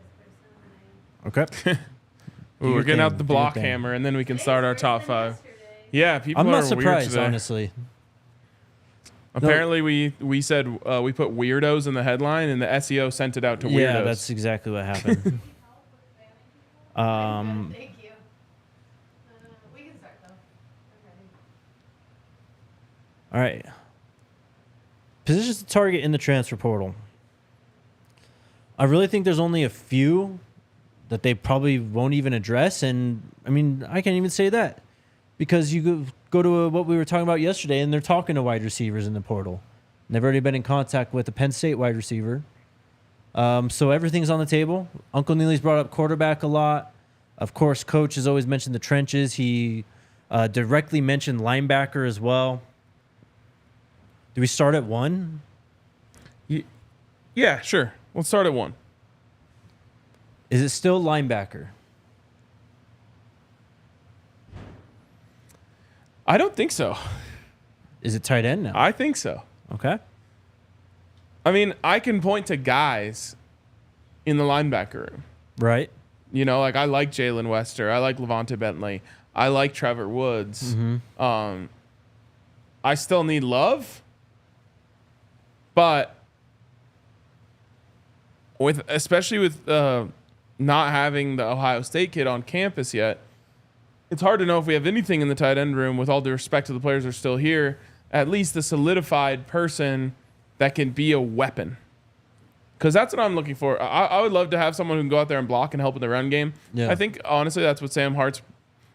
this person. Okay. Ooh, we're getting out the block hammer, and then we can start our top 5. Yeah, people I'm are not weird surprised, today. honestly. Apparently, we said we put weirdos in the headline, and the SEO sent it out to weirdos. Yeah, that's exactly what happened. Thank you. We can start though. Okay. All right. Positions to target in the transfer portal. I really think there's only a few that they probably won't even address. And, I mean, I can't even say that. Because you go to what we were talking about yesterday, and they're talking to wide receivers in the portal. And they've already been in contact with a Penn State wide receiver. So everything's on the table. Uncle Neely's brought up quarterback a lot. Of course, Coach has always mentioned the trenches. He directly mentioned linebacker as well. Do we start at 1? Yeah, sure. Let's start at 1. Is it still linebacker? I don't think so. Is it tight end now? I think so. Okay. I mean, I can point to guys in the linebacker room. Right. You know, like I like Jalen Wester. I like Levante Bentley. I like Trevor Woods. Mm-hmm. I still need Love. But especially with not having the Ohio State kid on campus yet, it's hard to know if we have anything in the tight end room, with all due respect to the players that are still here, at least a solidified person that can be a weapon. Because that's what I'm looking for. I would love to have someone who can go out there and block and help in the run game. Yeah. I think, honestly, that's what Sam Hart's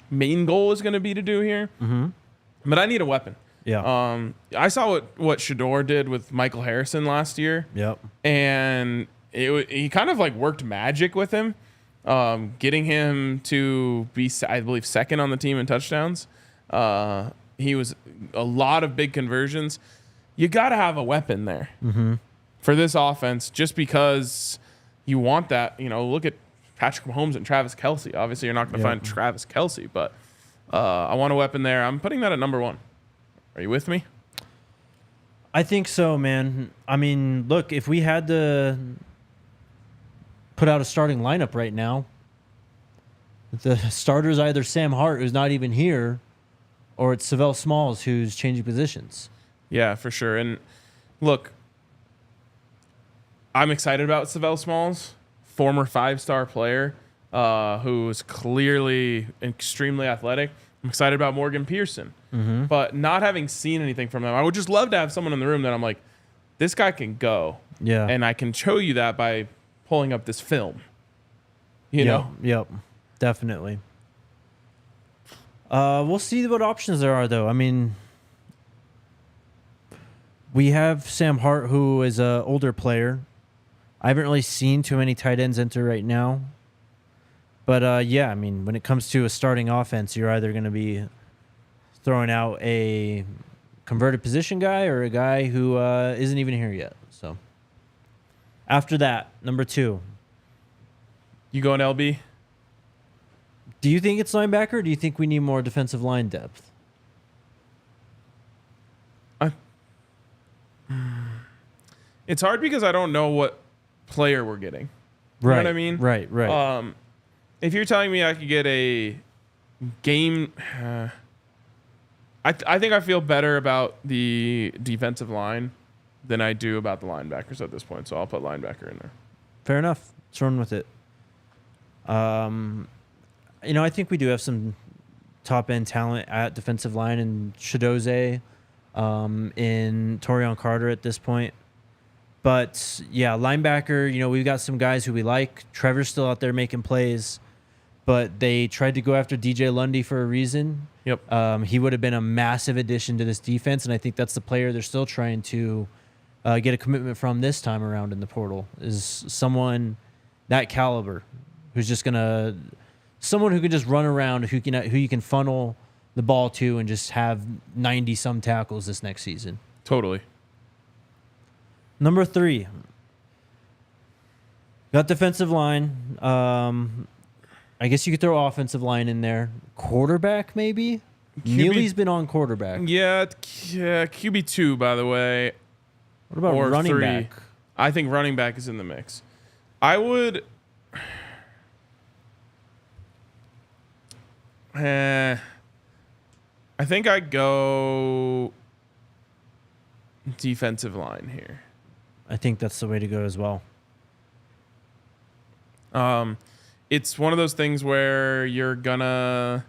main goal is going to be to do here. Mm-hmm. But I need a weapon. Yeah. I saw what Shedeur did with Michael Harrison last year. Yep. And he kind of like worked magic with him, getting him to be, I believe, second on the team in touchdowns. He was a lot of big conversions. You got to have a weapon there for this offense, just because you want that. You know, look at Patrick Mahomes and Travis Kelce. Obviously, you're not going to find Travis Kelce, but I want a weapon there. I'm putting that at number 1. Are you with me? I think so, man. I mean, look, if we had to put out a starting lineup right now, the starter is either Sam Hart, who's not even here, or it's Savell Smalls, who's changing positions. Yeah, for sure. And look, I'm excited about Savell Smalls, former 5-star player who is clearly extremely athletic. I'm excited about Morgan Pearson. But not having seen anything from them, I would just love to have someone in the room that I'm like, this guy can go. Yeah. And I can show you that by pulling up this film. You know? Yep. Definitely. We'll see what options there are, though. I mean, we have Sam Hart, who is an older player. I haven't really seen too many tight ends enter right now. But, yeah, I mean, when it comes to a starting offense, you're either going to be throwing out a converted position guy or a guy who isn't even here yet. So, after that, number 2. You going LB? Do you think it's linebacker, or do you think we need more defensive line depth? It's hard because I don't know what player we're getting. You know what I mean? Right. If you're telling me I could get a game... I think I feel better about the defensive line than I do about the linebackers at this point, so I'll put linebacker in there. Fair enough. Let's run with it. You know, I think we do have some top-end talent at defensive line in Chidoze, in Torion Carter at this point. But, yeah, linebacker, you know, we've got some guys who we like. Trevor's still out there making plays, but they tried to go after DJ Lundy for a reason. Yep. He would have been a massive addition to this defense, and I think that's the player they're still trying to get a commitment from this time around in the portal, is someone that caliber who's just going to – someone who can just run around, who you can funnel the ball to and just have 90-some tackles this next season. Totally. Number 3. Got defensive line. I guess you could throw offensive line in there. Quarterback, maybe? Neely's been on quarterback. Yeah, QB2, by the way. What about or running 3. back? I think running back is in the mix. I would... I think I'd go defensive line here. I think that's the way to go as well. It's one of those things where you're gonna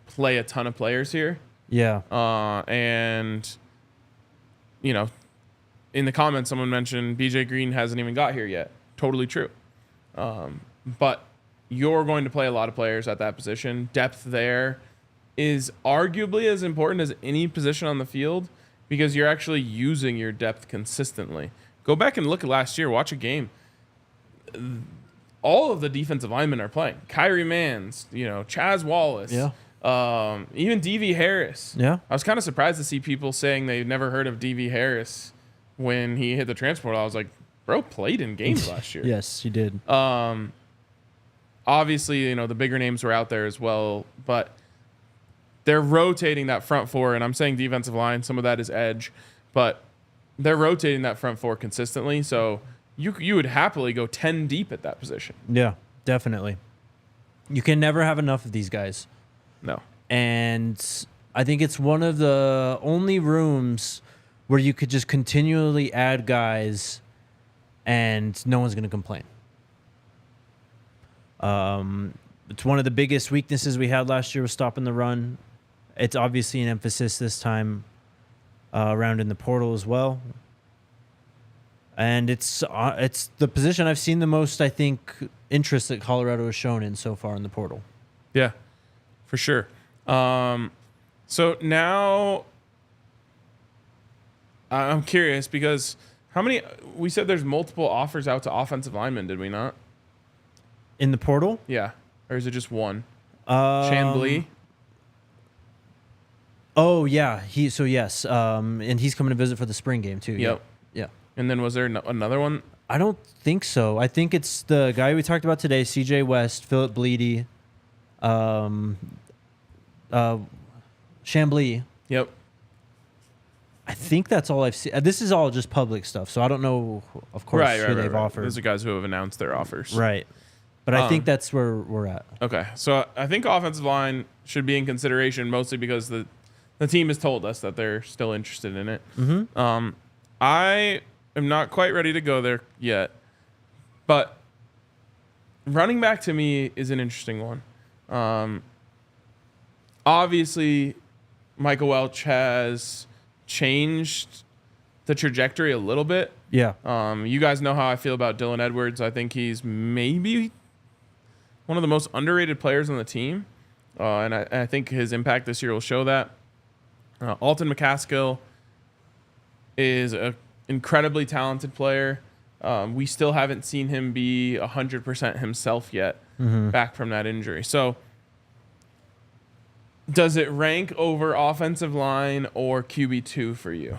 play a ton of players here. Yeah. And you know, in the comments, someone mentioned BJ Green hasn't even got here yet. Totally true. But you're going to play a lot of players at that position. Depth there is arguably as important as any position on the field because you're actually using your depth consistently. Go back and look at last year. Watch a game. All of the defensive linemen are playing. Kyrie Mans, you know, Chaz Wallace. Yeah. Even D.V. Harris. Yeah. I was kind of surprised to see people saying they've never heard of D.V. Harris when he hit the transport. I was like, bro played in games last year. Yes, he did. Obviously, you know, the bigger names were out there as well, but they're rotating that front four, and I'm saying defensive line, some of that is edge, but they're rotating that front four consistently, so you would happily go 10 deep at that position. Yeah, definitely. You can never have enough of these guys. No. And I think it's one of the only rooms where you could just continually add guys and no one's going to complain. It's one of the biggest weaknesses we had last year was stopping the run. It's obviously an emphasis this time around in the portal as well. And it's the position I've seen the most, I think, interest that Colorado has shown in so far in the portal. Yeah, for sure. So now I'm curious because we said there's multiple offers out to offensive linemen, did we not? In the portal? Yeah. Or is it just one? Chambly? Oh, yeah. Yes. And he's coming to visit for the spring game, too. Yep. Yeah. And then was there another one? I don't think so. I think it's the guy we talked about today, CJ West, Philip Bleedy, Chambly. Yep. I think that's all I've seen. This is all just public stuff, so I don't know, of course, who they've offered. Those are guys who have announced their offers. Right. But I think that's where we're at. Okay. So I think offensive line should be in consideration mostly because the team has told us that they're still interested in it. Mm-hmm. I am not quite ready to go there yet, but running back to me is an interesting one. Obviously, Michael Welch has changed the trajectory a little bit. Yeah. You guys know how I feel about Dylan Edwards. I think he's maybe one of the most underrated players on the team, and I think his impact this year will show that. Alton McCaskill is an incredibly talented player. We still haven't seen him be 100% himself yet, back from that injury. So does it rank over offensive line or QB2 for you?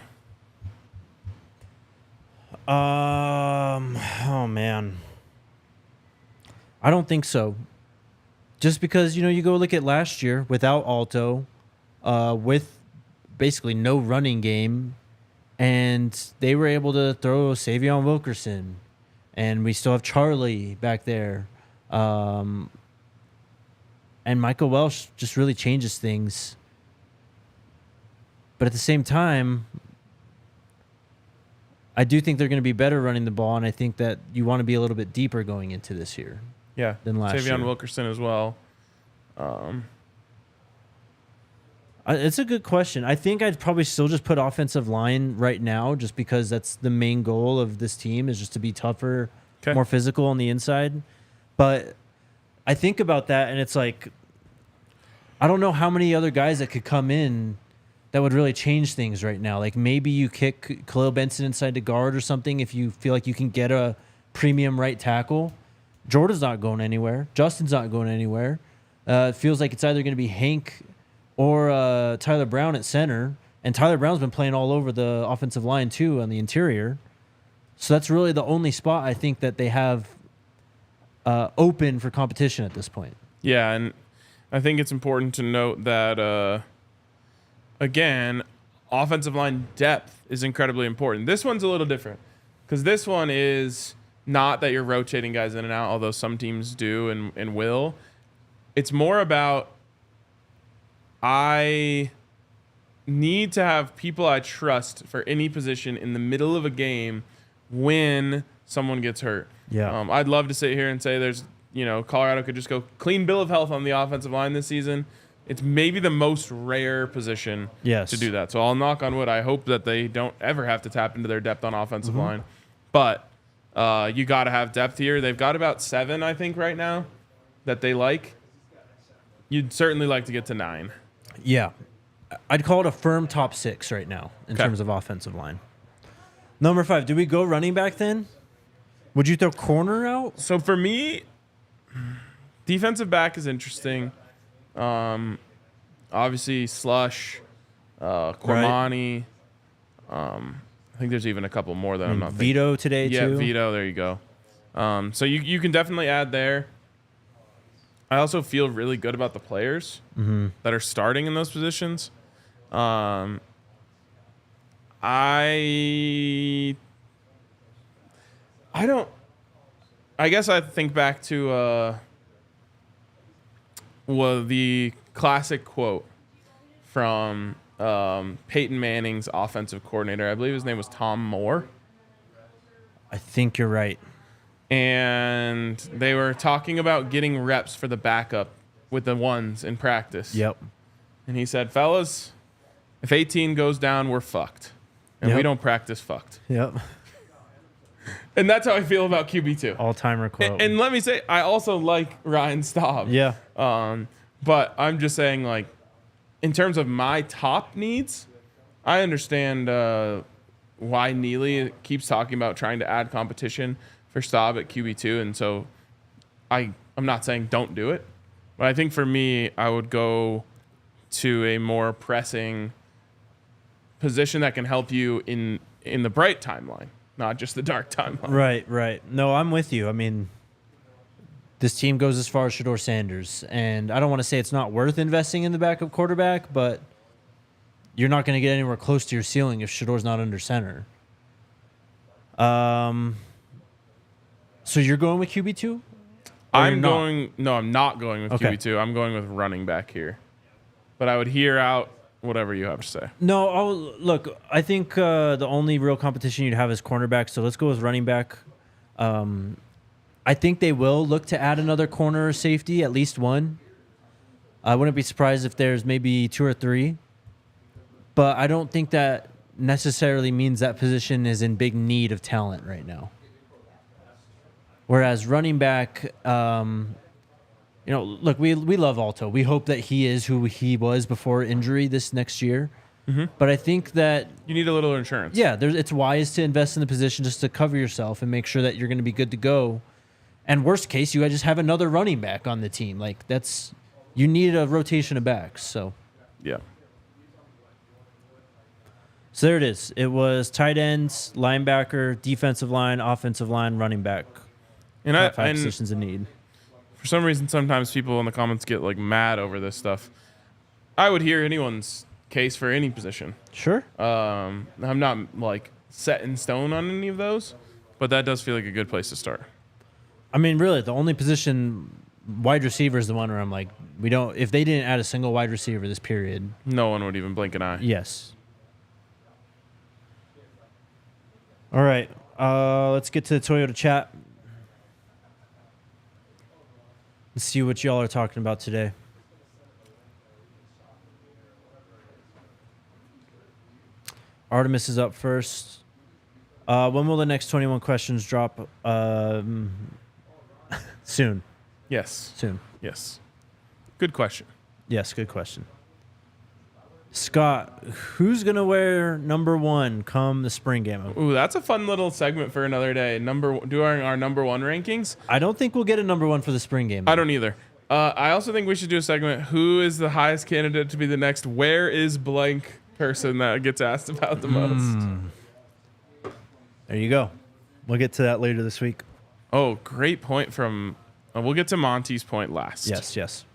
Oh man, I don't think so. Just because you go look at last year without Alto, with basically no running game, and they were able to throw Savion Wilkerson, and we still have Charlie back there, and Michael Welch just really changes things. But at the same time, I do think they're going to be better running the ball, and I think that you want to be a little bit deeper going into this year. Yeah, than last year. Savion Wilkerson as well. It's a good question. I think I'd probably still just put offensive line right now, just because that's the main goal of this team is just to be tougher, more physical on the inside. But I think about that, and it's like, I don't know how many other guys that could come in that would really change things right now. Like maybe you kick Khalil Benson inside the guard or something if you feel like you can get a premium right tackle. Jordan's not going anywhere. Justin's not going anywhere. It feels like it's either going to be Hank or Tyler Brown at center. And Tyler Brown's been playing all over the offensive line too on the interior. So that's really the only spot I think that they have open for competition at this point. Yeah, and I think it's important to note that, again, offensive line depth is incredibly important. This one's a little different because this one is not that you're rotating guys in and out, although some teams do and will. It's more about I need to have people I trust for any position in the middle of a game when someone gets hurt. Yeah. I'd love to sit here and say there's, Colorado could just go clean bill of health on the offensive line this season. It's maybe the most rare position to do that. So I'll knock on wood. I hope that they don't ever have to tap into their depth on offensive line. But you got to have depth here. They've got about 7, I think, right now that they like. You'd certainly like to get to 9. Yeah. I'd call it a firm top 6 right now in terms of offensive line. Number 5, do we go running back then? Would you throw corner out? So for me, defensive back is interesting. Obviously, Slush, Cormani. I think there's even a couple more that I'm not thinking. Vito today, too. Yeah, Vito. There you go. So you can definitely add there. I also feel really good about the players that are starting in those positions. I guess I think back to the classic quote from Peyton Manning's offensive coordinator. I believe his name was Tom Moore. I think you're right. and they were talking about getting reps for the backup with the ones in practice. Yep. And he said, fellas, if 18 goes down, we're fucked. And we don't practice fucked. Yep. And that's how I feel about QB2. All-timer quote. And let me say, I also like Ryan Staub. Yeah. But I'm just saying, like, in terms of my top needs, I understand why Neely keeps talking about trying to add competition for Staub at QB2. And so I'm not saying don't do it. But I think for me, I would go to a more pressing position that can help you in the bright timeline, not just the dark timeline. Right. No, I'm with you. I mean, this team goes as far as Shedeur Sanders, and I don't want to say it's not worth investing in the backup quarterback, but you're not going to get anywhere close to your ceiling if Shedeur's not under center. So you're going with QB2? I'm not going with QB2. I'm going with running back here. But I would hear out whatever you have to say. No, look, I think the only real competition you'd have is cornerback, so let's go with running back. I think they will look to add another corner or safety, at least one. I wouldn't be surprised if there's maybe 2 or 3. But I don't think that necessarily means that position is in big need of talent right now. Whereas running back, look, we love Alto. We hope that he is who he was before injury this next year. Mm-hmm. But I think that you need a little insurance. Yeah, it's wise to invest in the position just to cover yourself and make sure that you're going to be good to go. And worst case, you just have another running back on the team. Like you need a rotation of backs. So yeah. So there it is. It was tight ends, linebacker, defensive line, offensive line, running back. And five positions in need. For some reason, sometimes people in the comments get like mad over this stuff. I would hear anyone's case for any position. Sure. I'm not like set in stone on any of those, but that does feel like a good place to start. I mean, really, the only position, wide receiver, is the one where I'm like, if they didn't add a single wide receiver this period, no one would even blink an eye. Yes. All right. Let's get to the Toyota chat. Let's see what y'all are talking about today. Artemis is up first. When will the next 21 questions drop? Soon. Yes. Soon. Yes. Good question. Yes, good question. Scott, who's going to wear number 1 come the spring game? Ooh, that's a fun little segment for another day. Doing our number 1 rankings. I don't think we'll get a number 1 for the spring game. I don't either. I also think we should do a segment. Who is the highest candidate to be the next where is blank person that gets asked about the most? There you go. We'll get to that later this week. Oh, great point from... we'll get to Monty's point last. Yes.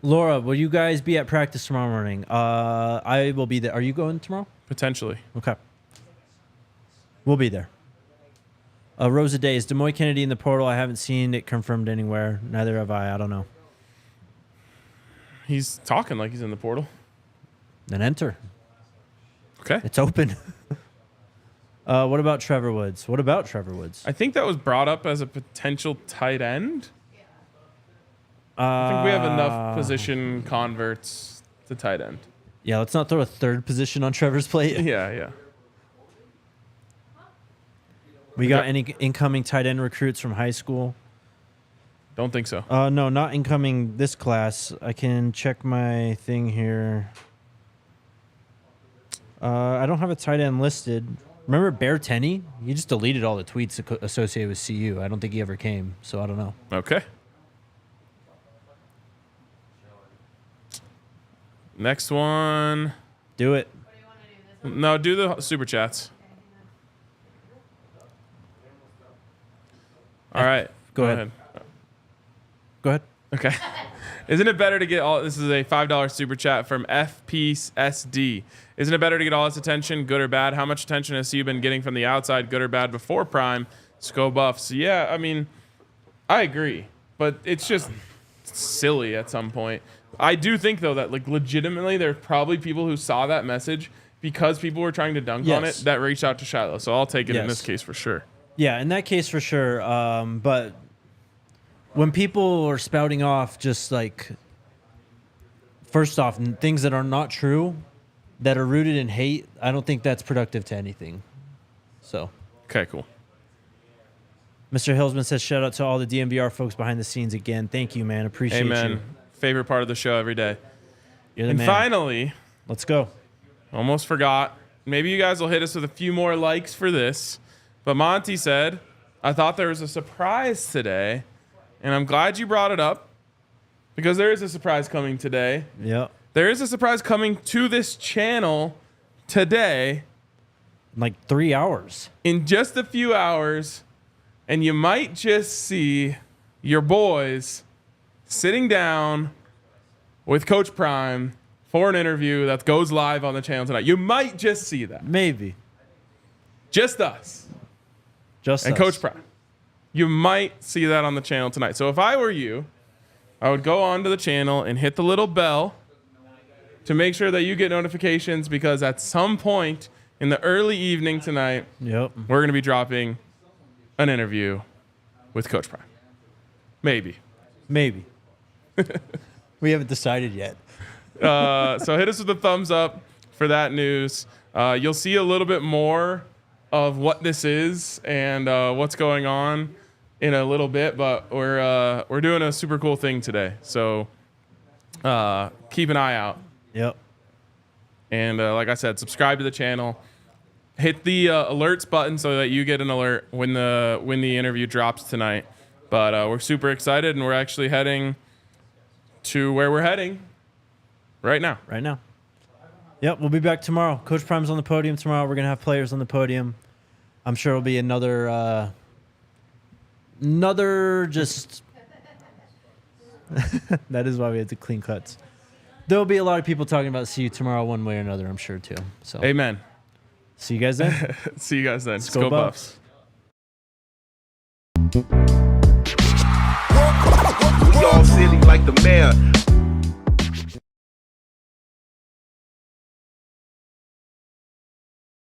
Laura, will you guys be at practice tomorrow morning? I will be there. Are you going tomorrow? Potentially. Okay. We'll be there. Rosa Day, is Demouy Kennedy in the portal? I haven't seen it confirmed anywhere. Neither have I. I don't know. He's talking like he's in the portal. Then enter. Okay. It's open. What about Trevor Woods? I think that was brought up as a potential tight end. I think we have enough position converts to tight end. Yeah, let's not throw a third position on Trevor's plate. Yeah. We got any incoming tight end recruits from high school? Don't think so. No, not incoming this class. I can check my thing here. I don't have a tight end listed. Remember Bear Tenney? He just deleted all the tweets associated with CU. I don't think he ever came, so I don't know. Okay. Next one. Do it. What do you want to do this one? No, do the super chats. All right. Go ahead. Go ahead. Okay. Isn't it better to get all... This is a $5 super chat from FPSD. Isn't it better to get all this attention, good or bad? How much attention has CU been getting from the outside, good or bad, before Prime? Sco Buffs. Yeah, I mean, I agree. But it's just silly at some point. I do think, though, that like legitimately there are probably people who saw that message because people were trying to dunk on it that reached out to Shilo. So I'll take it in this case for sure. Yeah, in that case for sure. But when people are spouting off just like, first off, things that are not true, that are rooted in hate, I don't think that's productive to anything. So. Okay, cool. Mr. Hillsman says, shout out to all the DNVR folks behind the scenes again. Thank you, man. Appreciate you. Favorite part of the show every day. You're the and man. Finally, let's go. Almost forgot. Maybe you guys will hit us with a few more likes for this. But Monty said, I thought there was a surprise today. And I'm glad you brought it up because there is a surprise coming today. Yep. There is a surprise coming to this channel today. Like 3 hours. In just a few hours. And you might just see your boys sitting down with Coach Prime for an interview that goes live on the channel tonight. You might just see that. Maybe. Just us. Just and us. Coach Prime. You might see that on the channel tonight. So if I were you, I would go onto the channel and hit the little bell to make sure that you get notifications because at some point in the early evening tonight, we're going to be dropping an interview with Coach Prime. Maybe. We haven't decided yet. So hit us with a thumbs up for that news. You'll see a little bit more of what this is and what's going on in a little bit, but we're doing a super cool thing today. So keep an eye out. Yep. And like I said, subscribe to the channel. Hit the alerts button so that you get an alert when the interview drops tonight. But we're super excited, and we're actually heading to where we're heading right now. Yep, we'll be back tomorrow. Coach Prime's on the podium tomorrow. We're going to have players on the podium. I'm sure it'll be another just... That is why we had to clean cuts. There'll be a lot of people talking about see you tomorrow one way or another, I'm sure, too. So, amen. See you guys then. See you guys then. Let's go Buffs. We all silly like the mayor.